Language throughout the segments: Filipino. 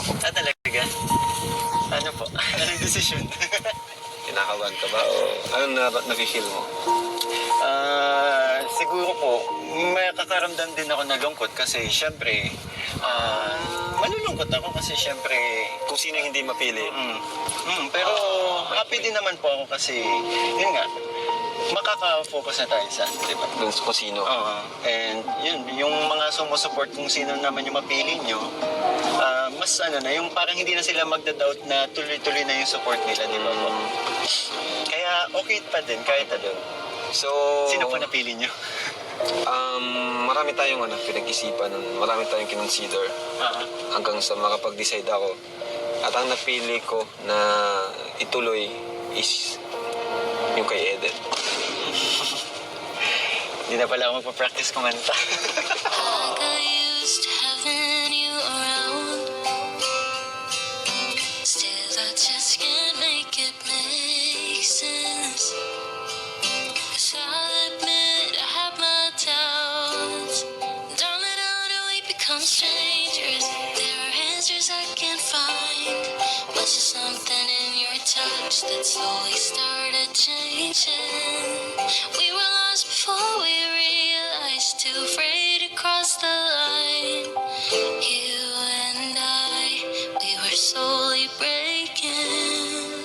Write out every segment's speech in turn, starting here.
ako. Talaga? Ano po? Anong desisyon? Kinakabahan ka ba o anong nafe-feel mo? Siguro po, may kakaramdam din ako na lungkot kasi syempre, malulungkot ako kasi syempre, Kung sino yung hindi mapili. pero happy din naman po ako kasi, yun nga, makaka-focus na tayo sa, di ba? Doon kung sino. And yun, yung mga sumusupport kung sino naman yung mapili nyo, mas ano na, yung parang hindi na sila magda-doubt na tuloy-tuloy na yung support nila, di ba po? Kaya okay pa din, kahit ano. So, Sino po napili nyo? marami tayong pinag-isipan, marami tayong kinonsider hanggang sa makapag-decide ako. At ang napili ko na ituloy is yung kay Eden. Hindi na pala ako magpa-practice kumanta. Like I used to having you around. Still I just can't make it make sense. 'Cause I'll admit I have my doubts. Darling, how do we become strangers? There are answers I can't find. Was there something in your touch that slowly started changing? We were lost before we realized, too afraid to cross the line. You and I, we were slowly breaking.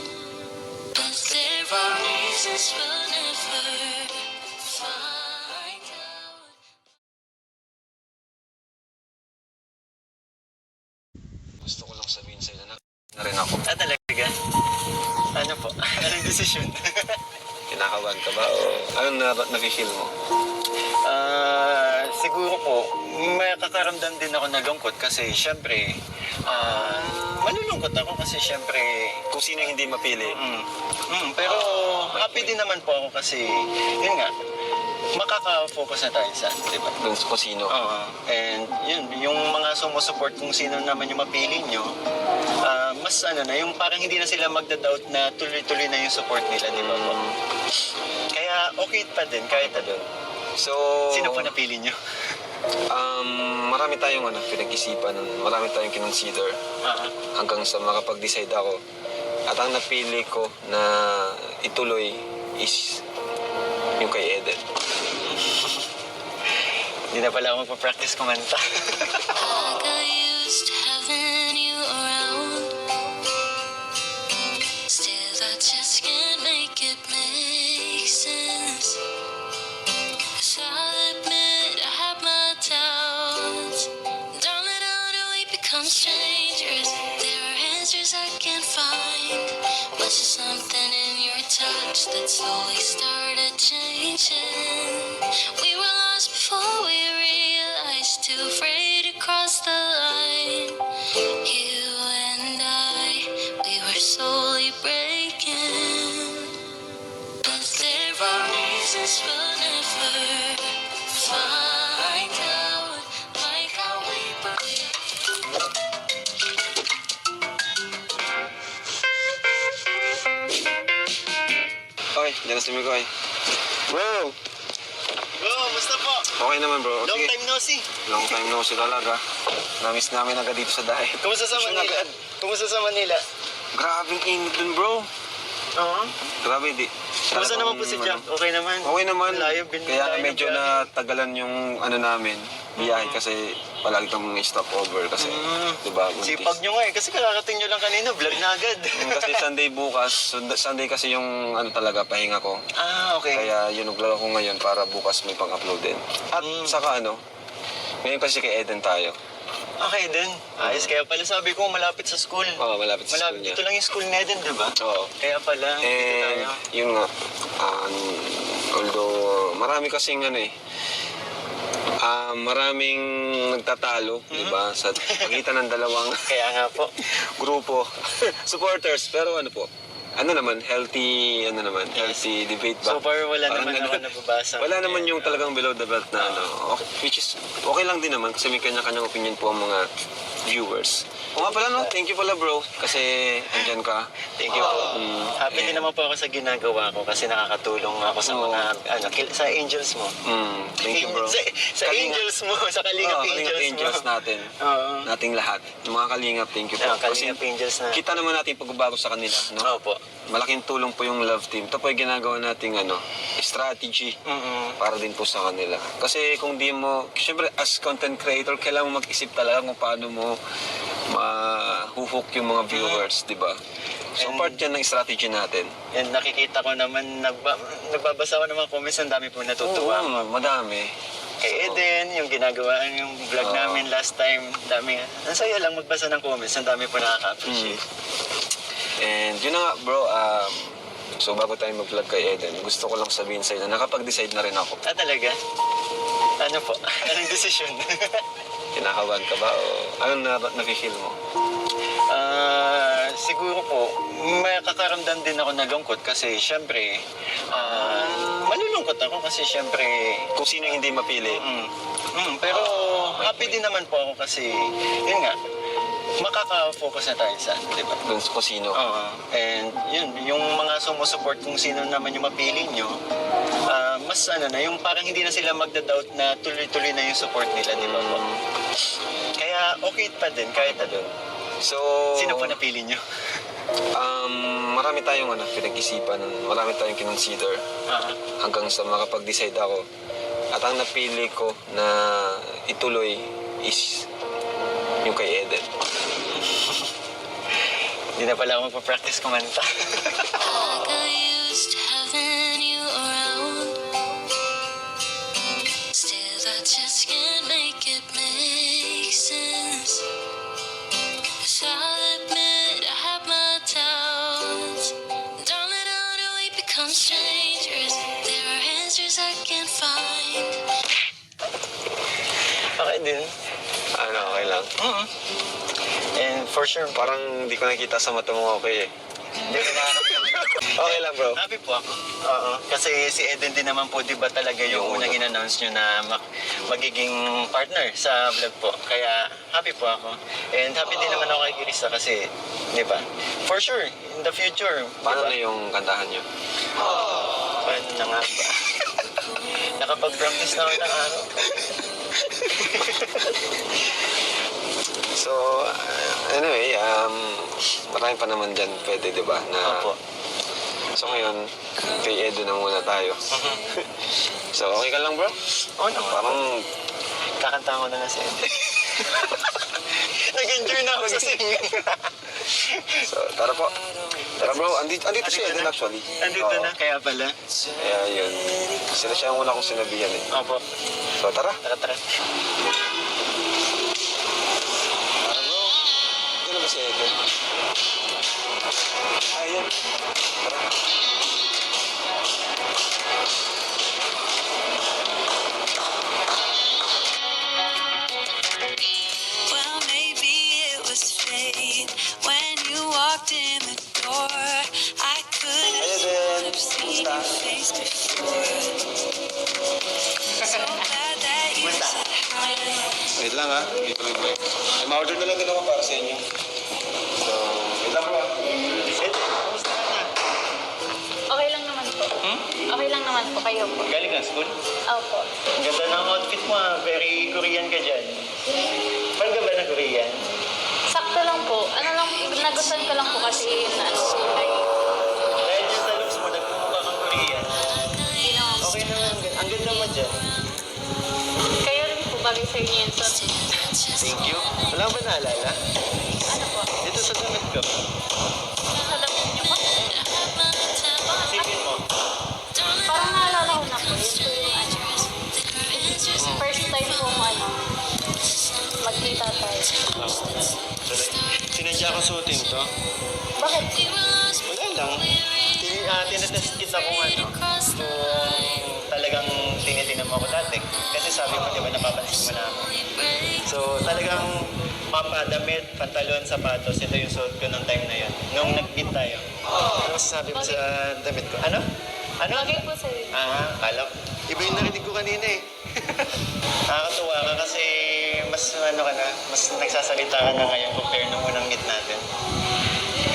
But there are reasons we'll never find out. Gusto ko lang sabihin sa'yo na rin ako. Talaga? Ano po? Anong desisyon? Kinakabahan ka ba o anong nafe-feel mo? Siguro po, may kakaramdam din ako na lungkot kasi syempre, malulungkot ako kasi syempre, Kung sino yung hindi mapili. pero happy din naman po ako kasi, yun nga, makaka-focus na tayo sa, di ba? Doon kung sino. And yun, yung mga sumusupport kung sino naman yung mapili nyo, mas ano na, yung parang hindi na sila magda-doubt na tuloy-tuloy na yung support nila, di ba po? Kaya okay pa din, kahit ano. So, Sino po napili nyo? marami tayong pinag-isipan, marami tayong kinonsider hanggang sa makapag-decide ako. At ang napili ko na ituloy is yung kay Eden. Hindi na pala ako magpa-practice kumanta. Like I used to having you around. Still I just can't make it make sense. 'Cause I'll admit I have my doubts. Darling, how do we become strangers? There are answers I can't find. Was there something in your touch that slowly started changing? We were lost before we realized, too afraid to cross the line. You and I, we were slowly breaking. But there are reasons we'll never find out. Like how we Okay, dyan na si Mikoy. Bro! Bro, musta po? Okay naman bro. Long Sige. time no see. Long time no see talaga. Namiss namin agad dito sa dahi. Kumusta sa Manila? Kumusta sa Manila? Grabing init dun bro. Oo. Grabe di. Kumusta naman po si Jack? Okay naman? Okay naman. Layo, Kaya layo medyo na. natagalan yung namin, biyahe kasi palagi kang stop over kasi, diba, buntis. Sipag nyo nga eh. Kasi kakarating nyo lang kanina, vlog na agad. Kasi Sunday bukas, Sunday kasi yung talaga pahinga ko. Okay. Kaya yun naglalaro ko ngayon para bukas may pang-upload din. At saka ngayon kasi kay Eden tayo. Okay din. Ayos, kaya pala sabi ko malapit sa school. Oo, malapit sa school niya. Dito lang yung school na din, di ba? Oo. Kaya pala, dito And tayo. yun nga, although marami kasing maraming nagtatalo, di ba? Sa pagitan ng dalawang Kaya nga po. grupo, supporters. Pero ano naman, healthy debate ba? So far, wala Parang naman ako ganun. nababasa. Wala naman yung talagang below the belt na ano. Okay, which is, okay lang din naman kasi may kanya-kanyang opinion po ang mga viewers. O nga pala no, thank you pala bro kasi andyan ka. Thank you po. Happy din and- naman po ako sa ginagawa ko kasi nakakatulong ako sa Oo. mga, sa angels mo. Thank you bro. Sa angels mo, sa Kalingap Angels Angels mo. natin. Oo. Nating lahat. Yung mga kalingap, thank you po. Kalingap Angels na. Kita naman natin yung pagbabago sa kanila, no? Opo. Malaking tulong po yung love team. Ito po yung ginagawa nating strategy para din po sa kanila. Kasi kung di mo, syempre as content creator, kailangan mo mag-isip talaga kung paano mo mahuhook yung mga viewers, di ba? So part yan ng strategy natin. And nakikita ko naman, nagbabasa ko ng mga comments, ang dami po natutuwa. Oo, madami. Kay Eden, yung ginagawa, yung vlog namin last time, dami. Ang saya lang magbasa ng comments, ang dami po nakaka-appreciate. And yun na nga bro, so bago tayo mag-vlog kay Eden, gusto ko lang sabihin sa'yo na nakapag-decide na rin ako. Ah, talaga? Ano po? Anong desisyon? Kinakabahan ka ba o anong na-feel mo? Siguro po, may kakaramdam din ako na lungkot kasi syempre, malulungkot ako kasi syempre, Kung sino yung hindi mapili. pero happy din naman po ako kasi, yun nga, makaka-focus na tayo sa ano, di ba? Dun kung sino. Oo. And yun, yung mga sumusupport kung sino naman yung mapili nyo, mas yung parang hindi na sila magda-doubt na tuloy-tuloy na yung support nila, di ba po? Kaya okay pa din kahit ano. So, Sino po napili nyo? marami tayong pinag-isipan, marami tayong kinonsider hanggang sa makapag-decide ako. At ang napili ko na ituloy is yung kay Eden. Hindi na pala ako magpa-practice kumanta. I got used to having you around. Still, I just can't make it make sense. 'Cause I'll admit I have my doubts. Darling, how do we become strangers? There are answers I can't find. Okay din. Okay lang. And for sure, Parang hindi ko nakita sa mata mo okay eh. hindi ko nakakaramdam. Okay lang bro. Happy po ako. Oo. Kasi si Eden din naman po, di ba talaga yung unang in-announce nyo na magiging partner sa vlog po. Kaya happy po ako. And happy din naman ako kay Kirista kasi, di ba? For sure, in the future. Paano diba? na yung kantahan nyo? Paano na nga ba? Nakapag-practice na ako ng araw. So, anyway, marami pa naman dyan pwede, di ba? Na, Opo. So ngayon, kay Edo na muna tayo. So, okay ka lang bro? Oo naman. Parang, Kakanta ko na nga si Eden. Nag-enjoy na ako sa singing. so, tara po. Tara bro, andito si Eden actually. Andito Oo. na, kaya pala. Kaya yun. Sila siya ang una kong sinabihan eh. Opo. So, tara. Tara, tara. Tara bro. Ito na ba si Eden? Ayan. Tara. Well, maybe it was fate when you walked in the door. I could have seen your face before. So glad that you said hi. Wait lang ha. May ma-order na lang din ako para sa inyo. So, wait lang bro. Okay lang naman po. Okay lang naman po kayo po. Galing ka school? Opo. Ang ganda ng outfit mo ah. Very Korean ka dyan. Paano ka ba na Korean? Sakto lang po. Ano lang, nagustuhan ko lang po kasi yun na ano. Ay, Dahil dyan sa looks mo, nagmumukha kang Korean. hindi naman po. Okay naman. Ang ganda mo dyan. Kayo rin po bagay sa inyo yun. So, Thank you. Wala ba naalala? ano po? Dito sa damit ko. Sa damit niyo po? Isipin mo. Parang naalala ko na po. Yun po yung ano. First time po ano. Magkita tayo. Sinadya ko suotin to. Bakit? Wala lang. Tinetest kita kung ano. Kung talaga talagang tinitingnan mo ako dati. Kasi sabi mo, di ba, napapansin mo na ako. So, talagang mapa, damit, pantalon, sapatos, ito yung suot ko nung time na yun. Nung nag-meet tayo. Ano masasabi mo sa damit ko? Ano? Ano? Bagay po sa'yo. Kala ko. Iba yung narinig ko kanina eh. Nakakatuwa ka kasi mas ano ka na, mas nagsasalita ka na ngayon compare nung unang meet natin.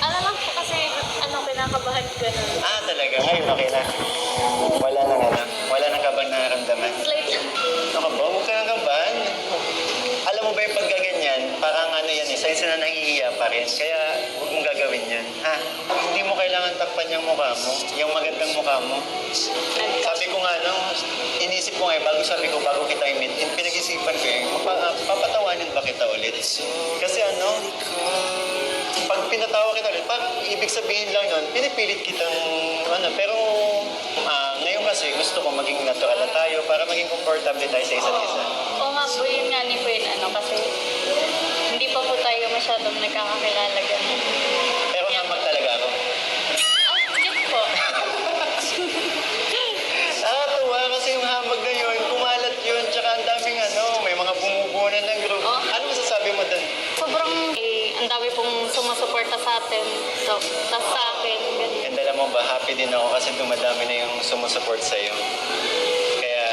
Ano lang po kasi, kinakabahan ko na. Talaga? Ngayon okay na. Wala nang kabang nararamdaman. Slight lang. Ano ka ba? Huwag ka nang kabahan. Alam mo ba yung pagkaganyan, parang ano yan eh, sa'yo na nangihiya pa rin. Kaya huwag mong gagawin yan. Hindi mo kailangan takpan yung mukha mo, yung magandang mukha mo. Sabi ko nga, inisip ko nga bago kita i-meet, pinag-isipan ko papatawanin ba kita ulit? Kasi pag pinatawa kita ulit, parang ibig sabihin lang nun, pinipilit kitang pero ngayon kasi gusto ko maging natural na tayo para maging comfortable tayo sa isa't isa. Oo nga po, yun nga ni po yun, kasi hindi pa po tayo masyadong nagkakakilala ganun. Pero hamag talaga ako. Yes po. Nakakatuwa kasi yung hamag na yun, kumalat yun, tsaka ang daming may mga bumubunan ng group. Oh. Ano masasabi mo dun? Sobrang, ang dami pong sumusuporta sa atin, sa akin, ganun. And alam mo ba, happy din ako kasi dumadami na yung sumusupport sa'yo. Kaya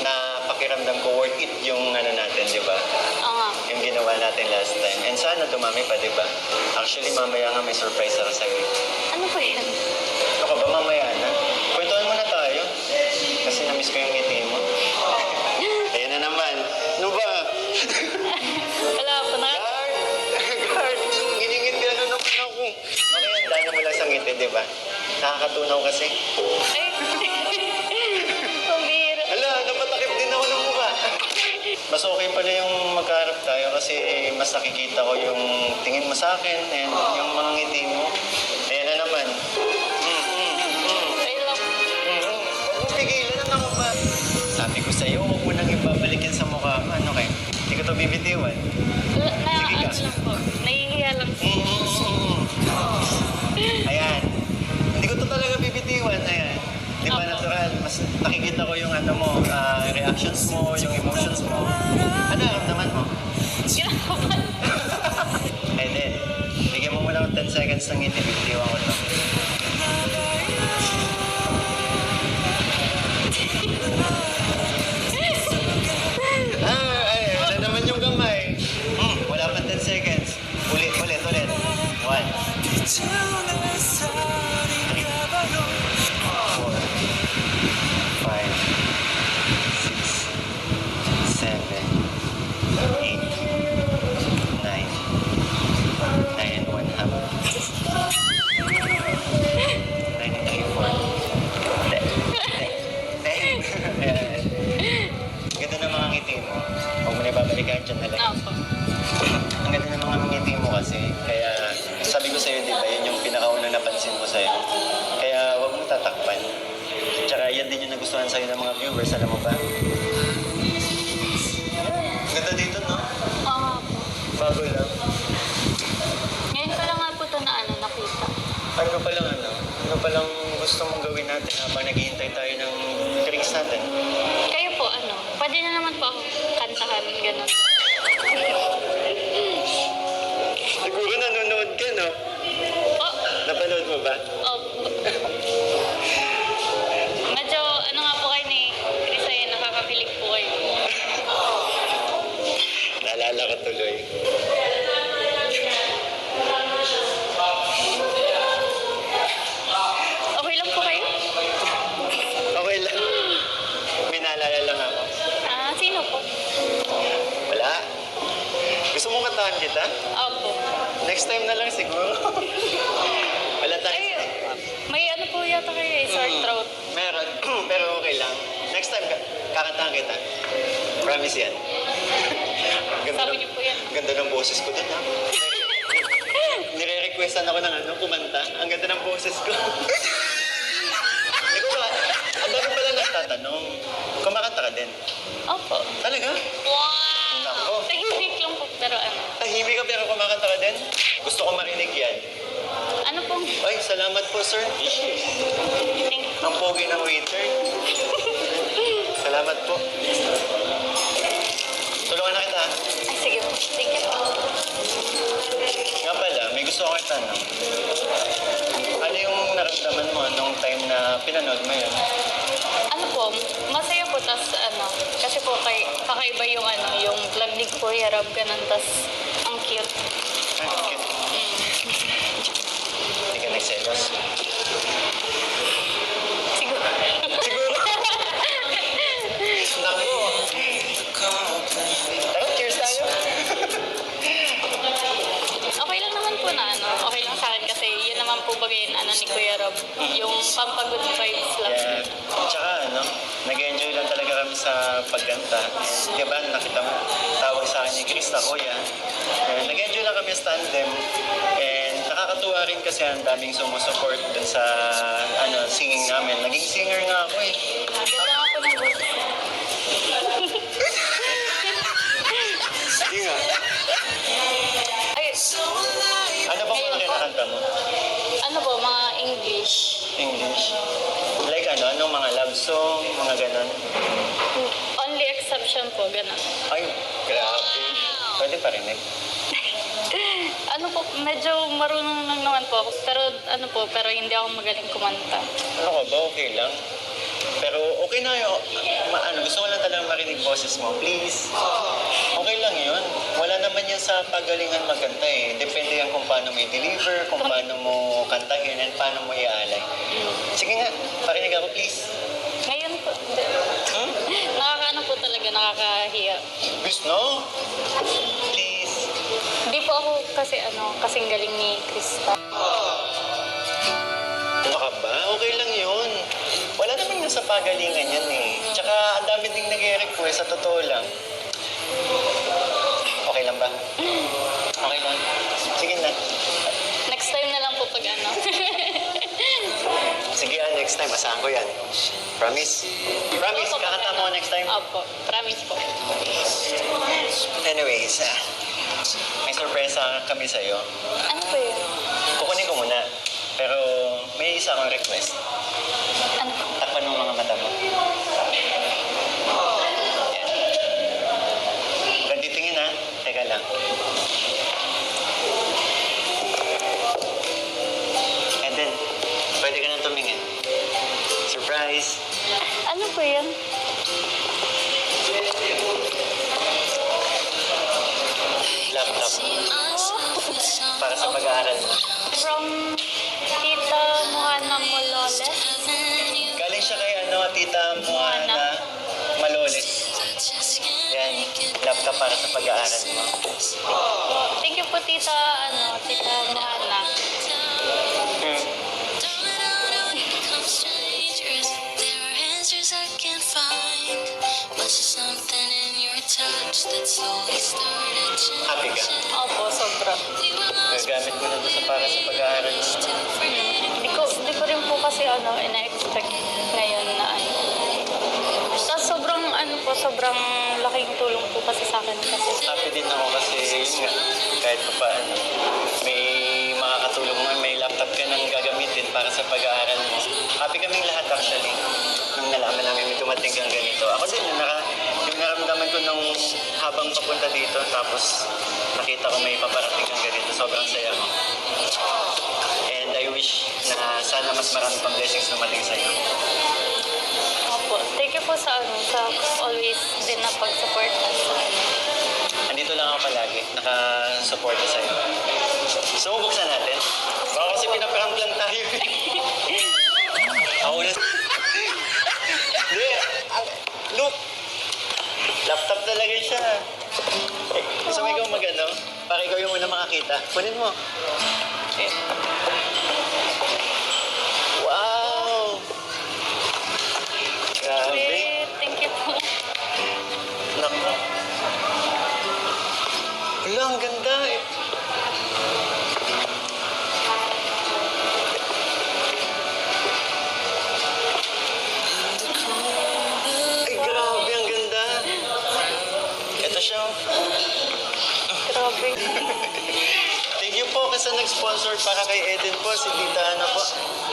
napakiramdam ko worth it yung natin, di ba? Oo nga. Yung ginawa natin last time. And sana dumami pa, di ba? Actually, mamaya nga may surprise ako sa'yo. Ano po yan? Ano ka ba mamaya na? Kwentuhan muna tayo. Kasi na-miss ko yung ngiti mo. Ayan na naman. Ano ba? Wala po na. Guard! Giningiti naman ako. Okay, ang dano mo lang sa ngiti, di ba? Nakakatunaw kasi. Ay, pambira. Hala, napatakip din ako ng mukha. Mas okay pala yung magkaharap tayo kasi mas nakikita ko yung tingin mo sa akin and yung mga ngiti mo. Ayan na naman. Ay, lang. Huwag mo pigilan na ako ba? Sabi ko sa'yo, huwag mo nang ibabalikin sa mukha mo. Ano kayo? Hindi ko to bibitiwan. Sige ka. Ano lang po. Nahihiya lang po. Ayan. Hindi ko to talaga bibitiwan. Ayan. Di ba natural? Mas nakikita ko yung reactions mo, yung emotions mo. Ano naman mo? Kinakabahan. Eh, di. Bigyan mo muna ng 10 seconds ng ngiti. Bibitiwan ko to. Wala naman yung kamay. Wala pa 10 seconds. Ulit. 1, 2, 3, 4, 5, 6, 7, 8, 9, 10. Ayan, 1 half. 9, 3, 4. Ganda ng mga ngiti mo. Huwag mo na ibabalikan dyan na lang. Opo. Ang ganda ng mga ngiti mo kasi. Kaya sabi ko sa'yo, di ba, yun yung pinakauna napansin ko sa'yo. Kaya huwag mo tatakpan. Tsaka yan din yung nagustuhan sa'yo ng mga viewers, alam mo ba? Ganda dito, no? Oo nga po. Bago lang. Ngayon ko lang nga po ito nakita. Ano palang gusto mong gawin natin habang naghihintay tayo ng drinks natin? Kayo po, pwede na naman po ako kantahan, gano'n. Siguro nanonood ka, no? Oh, Napanood mo ba? opo. Medyo, nga po kayo ni Chris ay nakakapilig po kayo. Naalala ko tuloy. Okay lang po kayo? Okay lang. May naalala lang ako. Sino po? Wala. Gusto mong kantahan kita? Opo. Next time na lang siguro. Wala tayo. Ay, may po yata kayo sore throat. Meron. Pero okay lang. Next time, kakantahan kita. Promise yan. Sabi niyo po yan. Ganda ng boses ko dun, ha? Nire-requestan ako ng kumanta. Ang ganda ng boses ko. Ikaw ba? Ang dami pala nagtatanong. Kumakanta ka din. Opo. Talaga? Wow! Nako. Tahimik lang po, pero Tahimik ka pero kumakanta ka din? Gusto ko marinig yan. Ano pong? Ay, salamat po, sir. Thank you. Ang pogi ng waiter. Salamat po. Tulungan na kita. Ay, sige po. Thank you po. Nga pala, may gusto akong itanong. Ano yung naramdaman mo nung time na pinanood mo yun? Ano po, masaya po, tas ano, kasi po kakaiba yung ano, yung vlog ni Kuya Rob, ganun, tas ang cute. Ay, okay. Hindi ka nagselos. Siguro. Siguro. Naku. Tara, cheers tayo. Okay lang naman po na ano, okay lang sa akin kasi yun naman po bagay ano ni Kuya Rob, yung pampagood vibes lang. Yeah. Tsaka ano, nag-enjoy lang talaga kami sa pagkanta. And, di ba, nakita mo, tawag sa akin ni Chris na kuya. And, nag-enjoy lang kami sa tandem. And nakakatuwa rin kasi ang daming sumusupport dun sa ano, singing namin. Naging singer nga ako eh. Ganda nga po ng boses. Hindi nga. Ay, Ano bang mga kinakanta mo? ano po, mga English. English? Like ano, anong mga love song, mga ganon? Only exception po, ganun. Ay, grabe. Pwede parinig. Ano po, medyo marunong lang naman po ako. Pero ano po, pero hindi ako magaling kumanta. Ano ka ba? Okay lang. Pero okay na yun. Gusto ko lang talagang marinig boses mo. Please. Okay lang yun. Wala naman yan sa pagalingan magkanta eh. Depende yan kung paano mo i-deliver, kung paano mo kantahin, and paano mo i-alay. Sige nga, parinig ako please. Ngayon po, nakakaano po talaga, nakakahiya. Please, no? Please. Hindi po ako kasi ano, kasing galing ni Krista. Ano ka ba? Okay lang yun. Wala naman nasa pagalingan yan eh. Tsaka ang dami ding nag-request sa totoo lang. Okay lang ba? Okay lang. Sige na. Next time na lang po pag ano. Sige next time. Asahan ko yan. Promise? Promise, Opo, kakanta mo next time. Opo, promise po. Anyways, may sorpresa kami sa'yo. Ano po yun? Kukunin ko muna. Pero may isa akong request. Ano po? Takpan mo mga mata mo. Yan. Huwag titingin ha. Teka lang. And then, pwede ka nang tumingin. Surprise! Ano po yun? Laptop. Para sa pag-aaral mo. From Tita Moana Mololes. Galing siya kay Tita Moana Maloles. Yan, laptop para sa pag-aaral mo. Thank you po Tita Moana. Happy ka? Opo, sobra. Gagamit ko na ito para sa pag-aaral mo. Di ko rin po kasi ina-expect ngayon na ano. Tapos sobrang laking tulong po kasi sa akin kasi. Happy din ako kasi yun nga, kahit pa paano, may makakatulong mo, may laptop ka nang gagamitin para sa pag-aaral mo. Happy kaming lahat actually, nung nalaman namin may dumating kang ganito. Ako din, yung naramdaman ko nung habang papunta dito, tapos nakita ko may paparating kang ganito, sobrang saya ko. And I wish na sana mas marami pang blessings dumating sa'yo. Opo. Thank you po sa always din na pag-support sa Andito lang ako palagi, nakasuporta sa'yo. So, buksan natin. Baka kasi pinaparang lang tayo. Ako na. Hindi. Look. Laptop talaga siya. Gusto mo ikaw mag-ano? Para ikaw yung una makakita. Kunin mo. Eh. Wow! Grabe. Thank you po. Naku. Wala, ang ganda eh. Ay, grabe, ang ganda. Ito siya. Grabe. Thank you po kasi nag-sponsor para kay Eden po, si Tita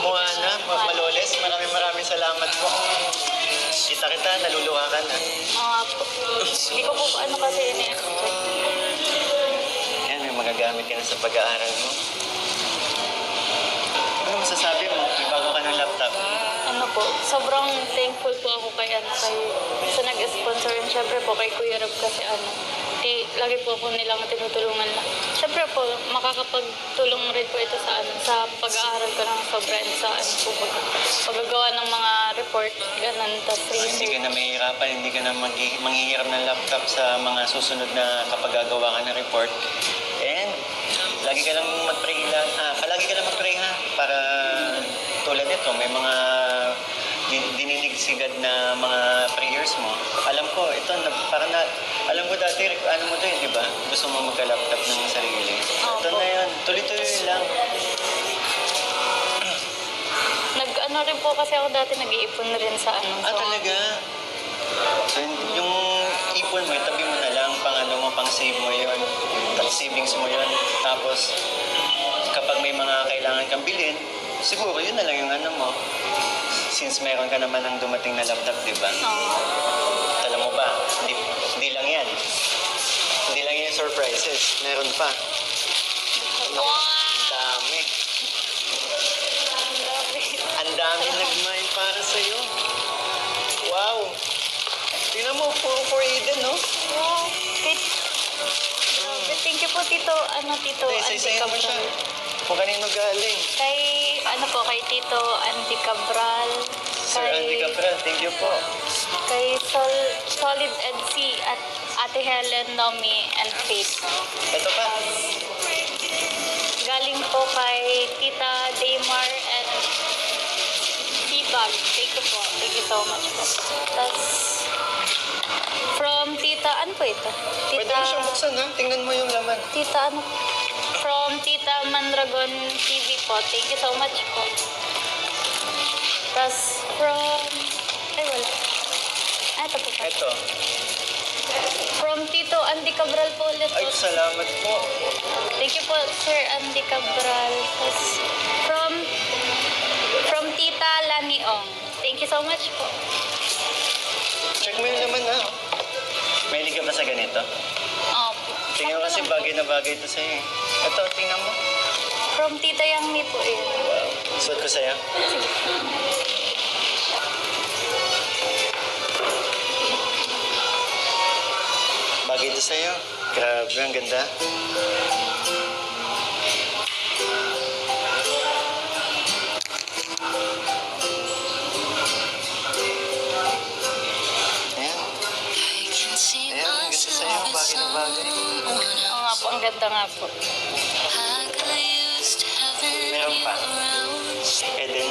Moana Maloles. Maraming salamat po. kita, naluluha ka na. Mga po. Hindi ko po ano kasi ini-expect. Yan, may magagamit ka na sa pag-aaral mo. Ano masasabi mo? May bago ka ng laptop. Ano po, sobrang thankful po ako kay sa nag-sponsor and syempre po kay Kuya Rob kasi lagi po ako nilang tinutulungan na. Syempre po, makakapagtulong rin po ito sa pag-aaral ko ng sobra and sa paggagawa ng mga report, ganun, tas Hindi ka na mahihirapan, hindi ka na manghihiram ng laptop sa mga susunod na kapag gagawa ka ng report. And lagi ka lang palagi ka lang mag-pray ha, para tulad nito, may mga diniligsigad na mga prayers mo. Alam ko, alam ko dati, ano mo to di ba? Gusto mo magka-laptop ng sarili. Ito na yun, tuloy-tuloy lang. Nag-ano rin po kasi ako dati, nag-iipon rin sa Talaga? So, yung ipon mo, itabi mo na lang, pang-save mo yun, savings mo yun. Tapos, kapag may mga kailangan kang bilhin, siguro yun na lang yung ano mo. Since meron ka naman ng dumating na laptop, di ba? Alam mo ba, hindi lang yan. Hindi lang yan surprises. Meron pa. Ang dami. Ang dami nagmahal para sa'yo. Wow! Tingnan mo, for Eden, no? Wow. Thank you po, Tito Ito, Andy isa-isayin mo siya. Cabral. Kung kanino galing. Kay Tito Andy Cabral. Sir Andy Cabral, thank you po. Kay Solid EDC at Ate Helen, Nomi, and Faith. Ito pa. Galing po kay Tita Daymar and Sibag. Thank you po. Thank you so much po. Tapos, from Tita, ano po ito? Pwede mo siyang buksan, ha? Tingnan mo yung laman. From Tita Mandragon TV po. Thank you so much po. Tapos, wala. Ito po pa. Ito. From Tito Andy Cabral po ulit po. Ay, salamat po. Thank you po, Sir Andy Cabral. Tapos, from Tita Laniong. Thank you so much po. Check mo yung laman, ha? Mahilig ka ba sa ganito? Opo. Tingnan mo kasi bagay na bagay ito sa'yo. Ito, tingnan mo. From Tita Yang Mi po eh. Wow. Suot ko sa'yo. Bagay ito sa'yo. Grabe, ang ganda. Ayan. I can see Ayan, ang ganda sa'yo. myself as Bagay na bagay. someone Oo nga po, ang ganda nga po. I got used to having Meron you pa. around. Eden.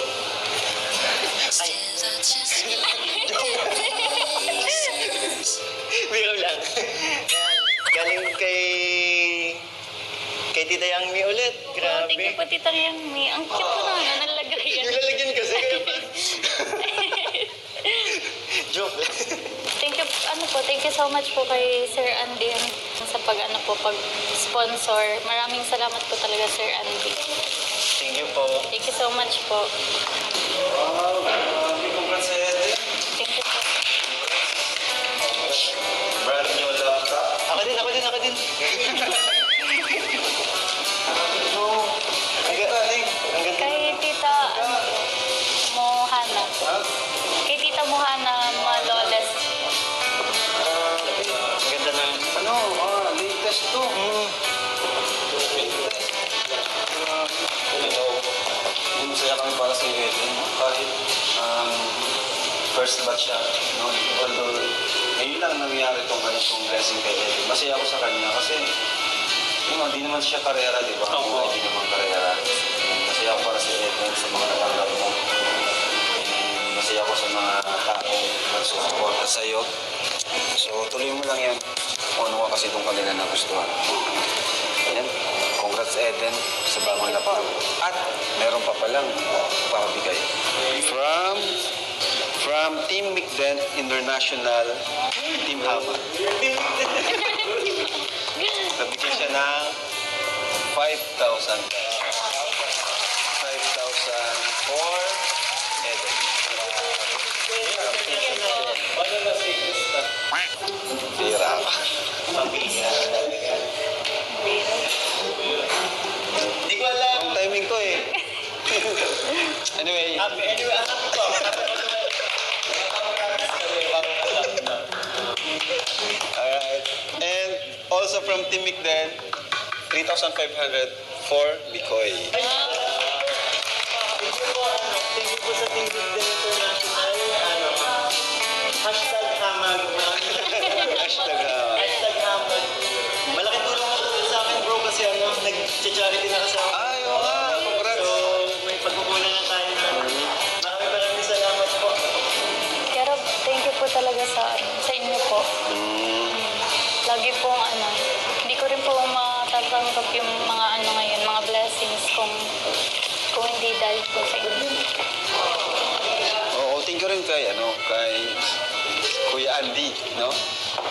Ay, Still, I just can't make sense. biro lang. Ayan, galing kay Tita Yang Mi ulit. Oh, thank you Grabe. po, Tita Yang Mi. Ang cute po naman, nalagay yan. Nilalagyan kasi kaya pa. Joke. Thank you so much po kay Sir Andy sa pag-sponsor. Maraming salamat po talaga, Sir Andy. Thank you po. Thank you so much po. Wow, congrats sa Eden. Thank you po. Brand new laptop. Ako din. No, Ang galing. Ang ganda. Kay Tita Mohana. Kay Tita Mohana Maloles. Ang ganda ng... latest to. Masaya kami para sa Eden. Kahit first batch siya. No? Although, ngayon lang nangyari itong blessing kay Eden. Masaya ako sa kanya kasi di naman siya karera, di ba? Opo. Hindi naman karera. Masaya ako para sa Eden, sa mga natanggap mo. Masaya ako sa mga taong nagsusuporta sa iyo. So, tuloy mo lang yan. Kung ano ka kasi itong kanila nagustuhan. Yan. Congrats, Eden, sa bagong laptop. At meron pa palang pakabigay. From Team Mcdent International, Team Hama. Nabigyan siya ng 5,000. 5,000 for Eden. Anyway, happy po. Alright. And also from Team Mikden, 3,500 for Bikoy. Thank you po sa Team Bigden International. Hashtag hamag. Hashtag Hashtag hamag. Malaking tulong mo po sa akin bro kasi nag-charity na kasi ako. Ay, oo nga. Congrats. So, may pagkukunan na tayo na. Maraming salamat po. Kaya Rob, thank you po talaga sa inyo po. Lagi pong hindi ko rin po matatanggap yung mga ngayon, mga blessings kung hindi dahil po sa inyo. Oo, thank you rin kay Kuya Andy, no?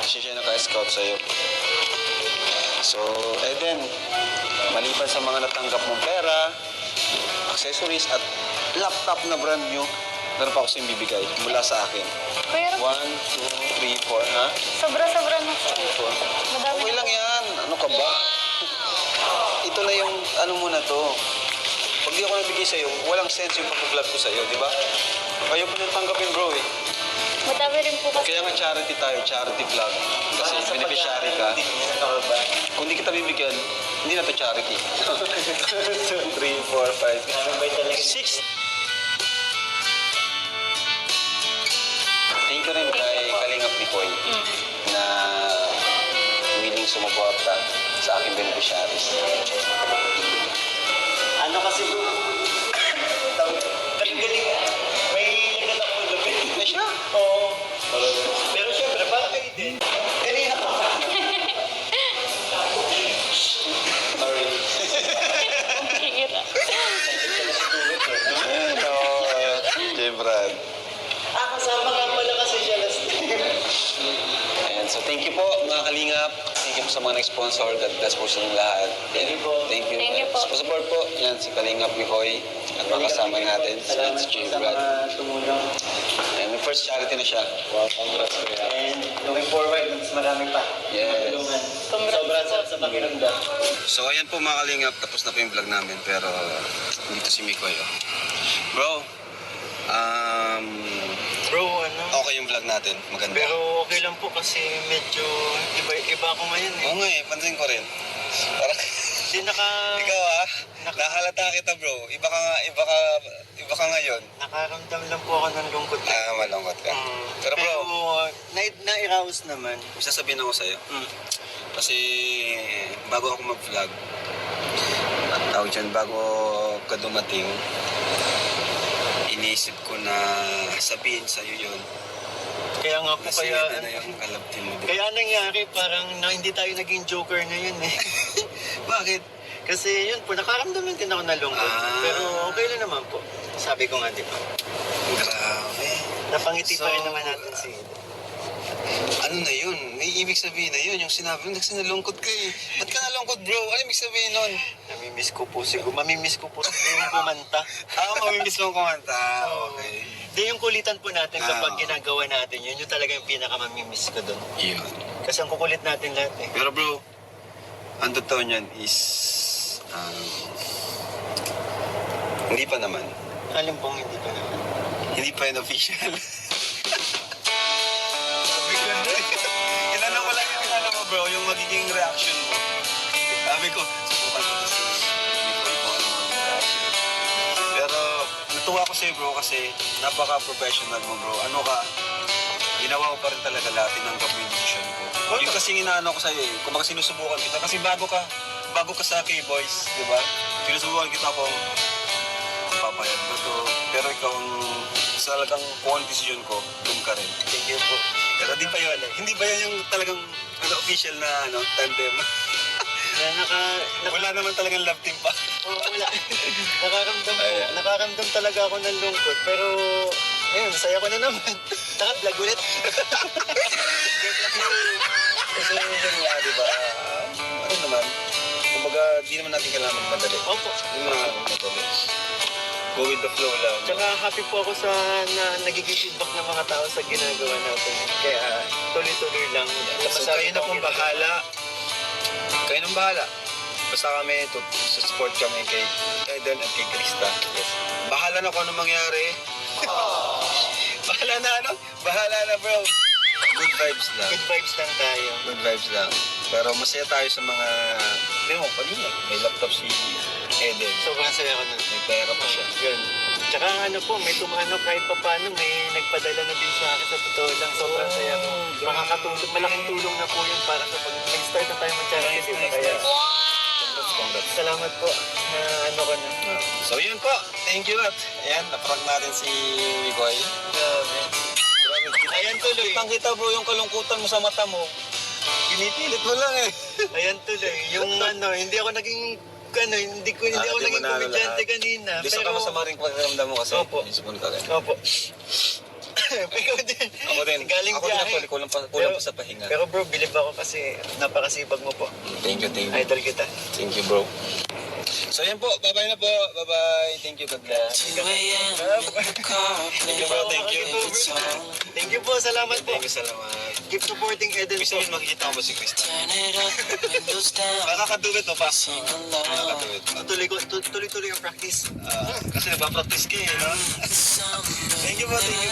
Kasi siya naka-scout sa'yo. So, Eden, maliban sa mga natanggap mong pera, accessories, at laptop na brand new, meron pa ako sa'yo bibigay mula sa akin. Kuya Rob, 1, 2, 3, 4, ha? sobra-sobra na po. 4. Madami Okay na lang po. yan. Ano ka ba? Ito na yung, muna to. Pag di ako nabigay sa'yo, walang sense yung pag-vlog ko sa'yo, di ba? Ayaw pa nang tanggapin, bro, eh. Madami rin po kasi. Kaya nga charity tayo, charity vlog. Kasi beneficiary ka. Kung di kita bibigyan, hindi na to charity. 2, 3, 4, 5, 6. Thank you rin kay Kalingap Bikoy na willing sumuporta sa aking beneficiaries. Ano kasi bro? Galing. May nagat ako gabi. Na siya? Oo. Pero syempre, para kayo din. Kanina pa. Sorry. Hira. No, J. Brad. Kasama nga pala kasi siya last time. Ayan, so thank you po mga Kalingap. Thank you po sa mga nag-sponsor. God bless po sa inyong lahat. Thank you po. Thank you. Thank you po. Sa support po, yan si Kalingap Bikoy. At mga kasama natin, Salamat si J. po sa Brad. mga tumulong. Ayan, may first charity na siya. Wow, congrats po yan. And looking forward, mas marami pa. Yes. Tulungan. Sobrang sarap sa pakiramdam. So ayan po mga Kalingap, tapos na po yung vlog namin. Pero dito si Mikoy. Oh. Bro, Bro, okay yung vlog natin. Maganda. Pero okay lang po kasi medyo iba ako ngayon eh. Oo nga eh, pansin ko rin. Parang, Hindi ikaw nahalata kita bro. Iba ka ngayon. nakaramdam lang po ako ng lungkot. Malungkot ka. Pero bro, na-arouse naman. may sasabihin ako sa'yo. Kasi bago ako mag-vlog, tawag dyan, bago ka dumating, iniisip ko na sabihin sa'yo yun. Kaya nga po, Kasi kaya, yun na yung alab team mo. kaya nangyari parang hindi tayo naging joker ngayon eh. Bakit? Kasi yun po, nakaramdaman din ako na lungkot. Pero okay lang naman po. Sabi ko nga, di ba? Grabe. Napangiti pa rin So, naman natin si Ano na yun? May ibig sabihin na yun. Yung sinabi mo, nalungkot ka eh. Ba't ka nalungkot bro? Ano ibig sabihin nun? Mamimiss ko po siguro yung kumanta. Mamimiss mong kumanta. Okay. Di yung kulitan po natin kapag ginagawa natin yun, yung talaga yung pinaka-mamimiss ko doon. Yun. Kasi ang kukulit natin lahat eh. Pero bro, ang totoo niyan is... hindi pa naman. Alam pong hindi pa naman. Hindi pa yun official. Inano ko lang yung mo bro, yung magiging reaction mo. Sabi ko, subukan ko kasi. Hindi ko ano magiging reaction. Pero natuwa ko sa'yo bro kasi napaka-professional mo bro. Ano ka, ginawa ko pa rin talaga lahat, tinanggap mo yung decision ko. Yung kasi inaano ko sa'yo eh, kung baka sinusubukan kita. Kasi bago ka sa K-Boys, di ba? Sinusubukan kita kung papayag mo to. Pero ikaw, talagang kung ang decision ko, doon ka rin. Thank you po. Pero di pa yun. Hindi ba yan yung talagang official na tandem? Wala naman talagang love team pa. Oh, wala. Nakaramdam po. Ayan. Nakaramdam talaga ako ng lungkot. Pero, ayun, saya ko na naman. Naka-vlog ulit. Kasi yun nga, di ba? Ano naman? Kumbaga, di naman natin kailangan magmadali. Opo. Hindi naman natin magmadali. Go with the flow lang. Tsaka happy po ako sa nagiging feedback ng mga tao sa ginagawa natin. Kaya tuloy-tuloy lang. So kayo na pong bahala. Kayo nang bahala. Basta kami, support kami kay Eden at kay Krista. Bahala na kung ano mangyari. Bahala na bro. Good vibes lang. Good vibes lang tayo. Good vibes lang. Pero masaya tayo sa mga... Hindi mo, kanina, may laptop si Eden. Sobrang saya ko nun. May pera pa siya. Yun. Tsaka ano po, may tumano kahit pa paano, may nagpadala na din sa akin sa totoo lang. Sobrang saya ko. Makakatulong, malaking tulong na po yun para sa pag nag-start na tayo mag-charity. Diba? Kaya, Congrats. salamat po na ano ko na. So yun po, thank you at ayan, naprank natin si Mikoy. Grabe. Ayan tuloy. Kitang-kita bro yung kalungkutan mo sa mata mo. Pinipilit mo lang eh. Ayan tuloy. Yung ano, hindi ako naging hindi ako di mo naging na komedyante lahat. kanina. Hindi sa masama rin pagkaramdam mo kasi. Opo. Isip mo ka rin. Opo. Ikaw din. Ako din. Galing Ako din biyahe. ako. Kulang pa sa pahinga. Pero bro, bilib ako kasi napakasipag mo po. Thank you. Idol kita. Thank you bro. So yan po, bye-bye na po. Bye-bye. Thank you, God bless. Thank you bro, thank you. Thank you po, salamat po. Thank you, salamat. Keep supporting Eden Gusto po. mo makikita ko ba si Krista? Makakaduwit mo pa. Makakaduwit. Tuloy-tuloy yung practice. Kasi nagpa-practice ka eh, no? Thank you po, thank you.